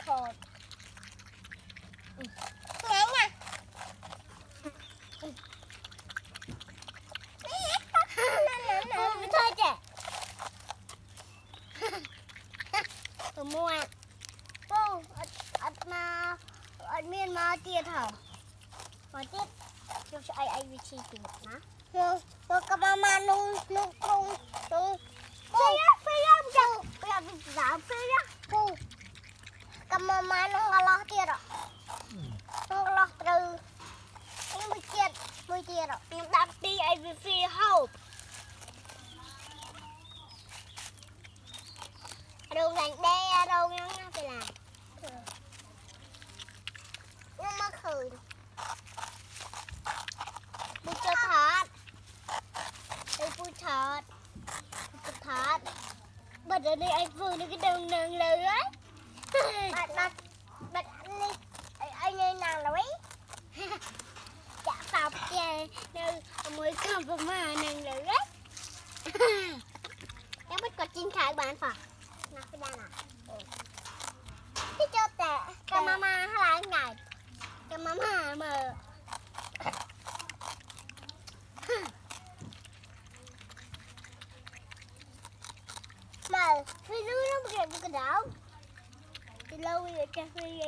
thọt nhá nha thôi trẻ tụi mua cô mà miền mà tiệt hả mà tiệt cho ai vị trí tiệt ná rồi các mama nung cung nung phi ra bị giảm phi ra cô các mama nung lo tiệt rồi nung lo từ nhưng mới tiệt rồi nhưng đạp đi ai vị phi hậu đường lành đe đâu nhá phải làm nhưng mà khử bút cho thọt đây bút thọt bật ở đây anh vừa nó cái đường lưới bật anh ơi nàng lưới chả phọc kìa nơi mới cầm vào mà nàng lưới em bắt có chín khai bán phật nó cái đàn à cái cho tệ cái mama hay là anh này cái mama mà phi lưới nó bị cái đảo thì lâu rồi cho phi